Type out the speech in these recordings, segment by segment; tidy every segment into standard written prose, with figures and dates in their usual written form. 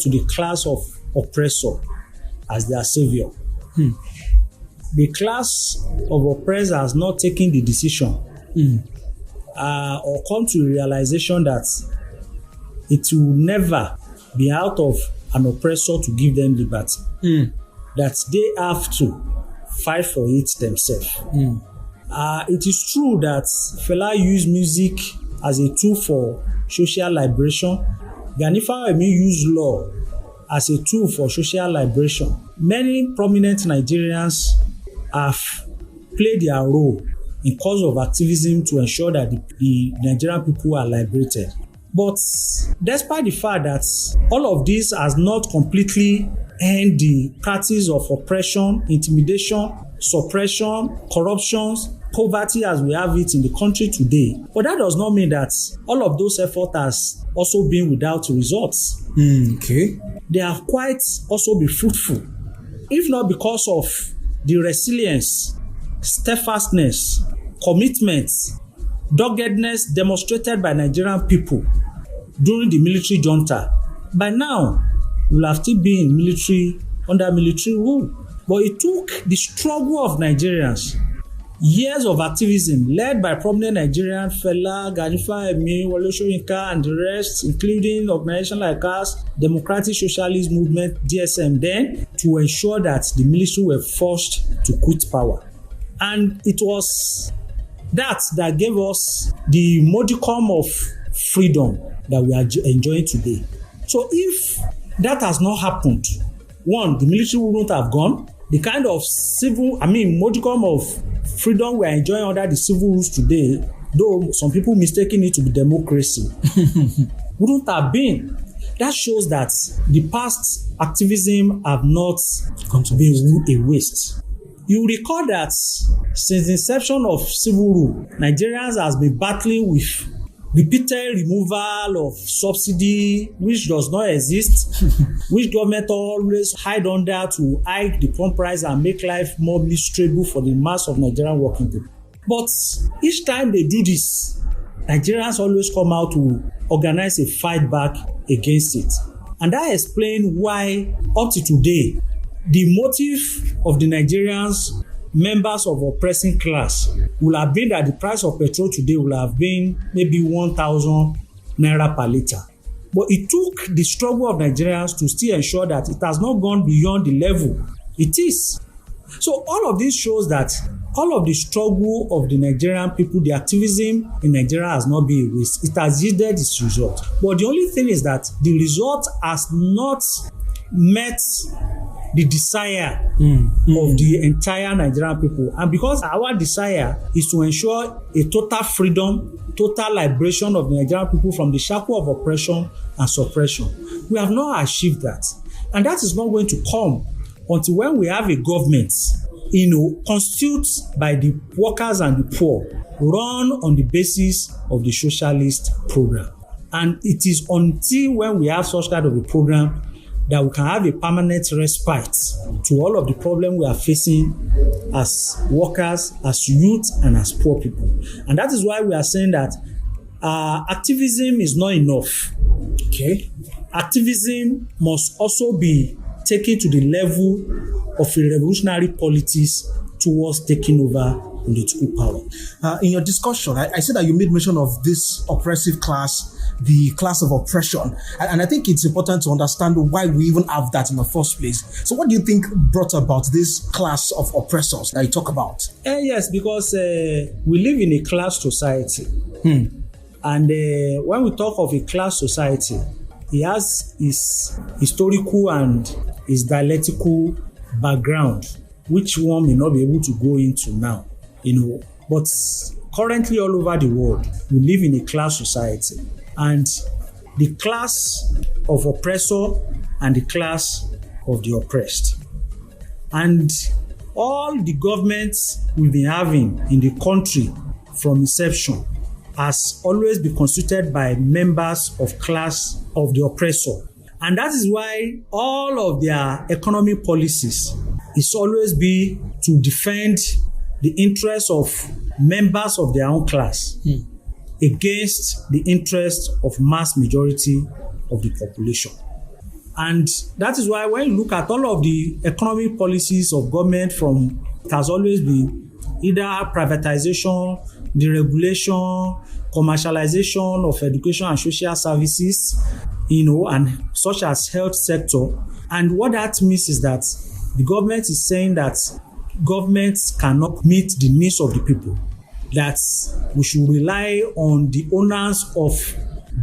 to the class of oppressor as their savior. The class of oppressor has not taken the decision or come to the realization that it will never be out of an oppressor to give them liberty. That they have to fight for it themselves. It is true that Fela used music as a tool for social liberation. Gani Fawehinmi used law as a tool for social liberation. Many prominent Nigerians have played their role in cause of activism to ensure that the Nigerian people are liberated. But despite the fact that all of this has not completely end the practice of oppression, intimidation, suppression, corruption, poverty as we have it in the country today. But that does not mean that all of those efforts has also been without results. They have quite also been fruitful, if not because of the resilience, steadfastness, commitment, doggedness demonstrated by Nigerian people during the military junta. By now, we'll have still been under military rule. But it took the struggle of Nigerians, years of activism led by prominent Nigerian Fela, Gani Fawehinmi, Wole Soyinka, and the rest, including organizations like us, Democratic Socialist Movement, DSM, then to ensure that the military were forced to quit power. And it was that gave us the modicum of freedom that we are enjoying today. So if that has not happened, one, the military wouldn't have gone. The kind of modicum of freedom we are enjoying under the civil rules today, though some people mistaking it to be democracy, wouldn't have been. That shows that the past activism have not been a waste. You recall that since the inception of civil rule, Nigerians has been battling with repeated removal of subsidy which does not exist, which government always hide under to hike the pump price and make life more miserable for the mass of Nigerian working people. But each time they do this, Nigerians always come out to organize a fight back against it. And that explains why up to today, the motive of the Nigerians, members of oppressing class, will have been that the price of petrol today will have been maybe 1,000 naira per liter. But it took the struggle of Nigerians to still ensure that it has not gone beyond the level it is. So all of this shows that all of the struggle of the Nigerian people, the activism in Nigeria has not been a waste. It has yielded its result. But the only thing is that the result has not met the desire of the entire Nigerian people. And because our desire is to ensure a total freedom, total liberation of the Nigerian people from the shackle of oppression and suppression, we have not achieved that. And that is not going to come until when we have a government, constituted by the workers and the poor, run on the basis of the socialist program. And it is until when we have such kind of a program that we can have a permanent respite to all of the problems we are facing as workers, as youth, and as poor people. And that is why we are saying that activism is not enough. Activism must also be taken to the level of a revolutionary politics towards taking over political power. In your discussion, I said that you made mention of this oppressive class, the class of oppression. And I think it's important to understand why we even have that in the first place. So what do you think brought about this class of oppressors that you talk about? Yes, because we live in a class society. And when we talk of a class society, it has its historical and its dialectical background, which one may not be able to go into now, But currently all over the world, we live in a class society. And the class of oppressor and the class of the oppressed. And all the governments we've been having in the country from inception has always been constituted by members of class of the oppressor. And that is why all of their economic policies is always be to defend the interests of members of their own class against the interests of mass majority of the population. And that is why when you look at all of the economic policies of government, it has always been either privatization, deregulation, commercialization of education and social services, and such as health sector. And what that means is that the government is saying that governments cannot meet the needs of the people, that we should rely on the owners of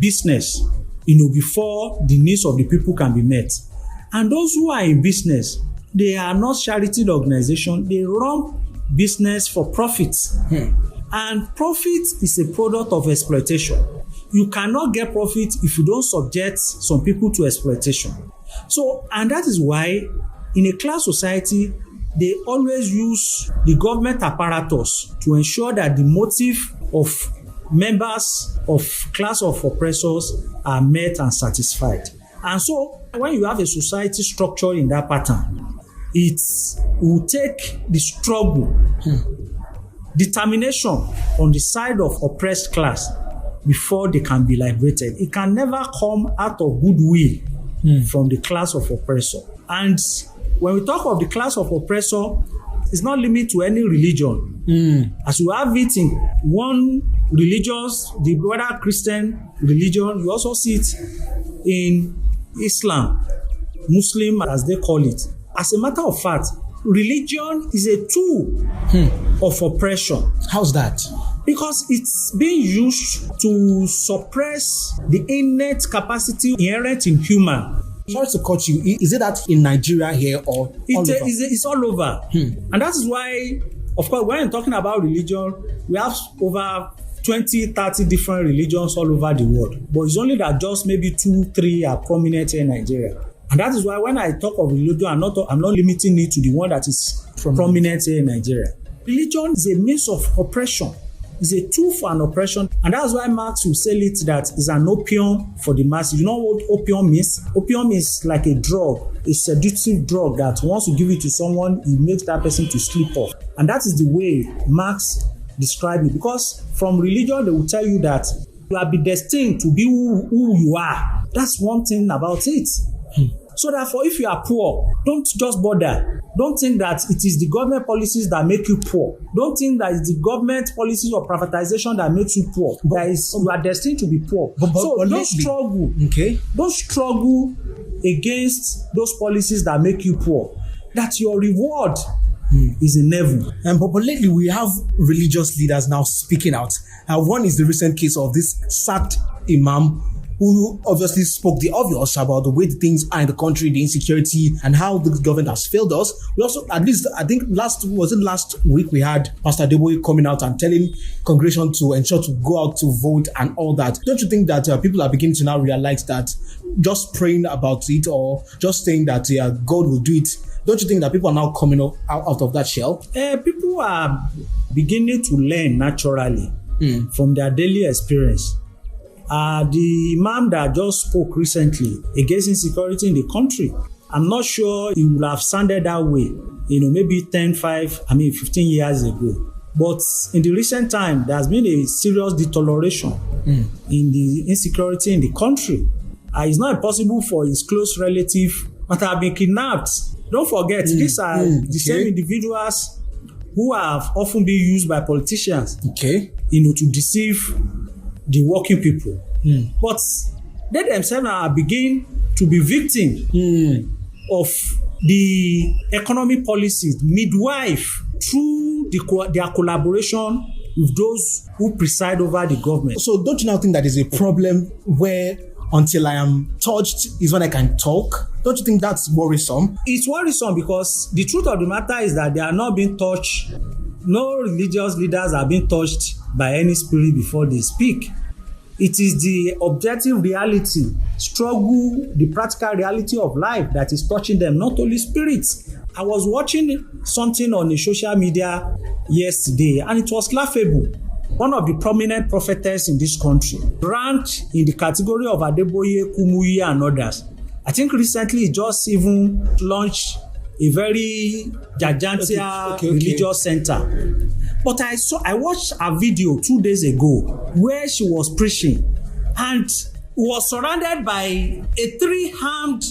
business, before the needs of the people can be met. And those who are in business, they are not charity organizations, they run business for profit. And profit is a product of exploitation. You cannot get profit if you don't subject some people to exploitation. So, and that is why in a class society, they always use the government apparatus to ensure that the motive of members of class of oppressors are met and satisfied. And so, when you have a society structure in that pattern, it will take the struggle, determination on the side of oppressed class before they can be liberated. It can never come out of goodwill from the class of oppressor. And when we talk of the class of oppressor, it's not limited to any religion. As you have it in one religious, whether Christian religion, you also see it in Islam, Muslim as they call it. As a matter of fact, religion is a tool of oppression. How's that? Because it's being used to suppress the innate capacity inherent in human. Sorry to cut you. Is it that in Nigeria here or all over? It's all over. And that is why, of course, when I'm talking about religion, we have over 20, 30 different religions all over the world. But it's only that just maybe 2, 3 are prominent here in Nigeria. And that is why when I talk of religion, I'm not limiting it to the one that is prominent here in Nigeria. Religion is a means of oppression. It's a tool for an oppression. And that's why Marx will say it that it's an opium for the masses. You know what opium means? Opium is like a drug, a seductive drug that once you give it to someone, it makes that person to sleep off. And that is the way Marx described it. Because from religion, they will tell you that you are destined to be who you are. That's one thing about it. So therefore, if you are poor, don't just bother. Don't think that it is the government policies that make you poor. Don't think that it's the government policies of privatization that makes you poor. You are destined to be poor. So don't struggle. Okay. Don't struggle against those policies that make you poor. That your reward is in heaven. But lately we have religious leaders now speaking out. One is the recent case of this sacked imam who obviously spoke the obvious about the way things are in the country, the insecurity, and how the government has failed us. We also, at least, I think last week, we had Pastor Adeboye coming out and telling congregation to ensure to go out to vote and all that. Don't you think that people are beginning to now realize that just praying about it or just saying that God will do it, don't you think that people are now coming out of that shell? People are beginning to learn naturally from their daily experience. The imam that just spoke recently against insecurity in the country, I'm not sure it would have sounded that way, maybe 15 years ago. But in the recent time, there has been a serious deterioration in the insecurity in the country. It's not impossible for his close relative that have been kidnapped. Don't forget, these are the same individuals who have often been used by politicians, to deceive the working people. But they themselves are beginning to be victims of the economic policies, midwife, through their collaboration with those who preside over the government. So don't you now think that is a problem where until I am touched is when I can talk? Don't you think that's worrisome? It's worrisome because the truth of the matter is that they are not being touched. No religious leaders are being touched by any spirit before they speak. It is the objective reality, struggle, the practical reality of life that is touching them, not only spirits. I was watching something on the social media yesterday and it was laughable. One of the prominent prophetess in this country, ranked in the category of Adeboye, Kumuyi and others. I think recently he just even launched a very gigantic religious center. But I watched a video 2 days ago where she was preaching and was surrounded by a 3-armed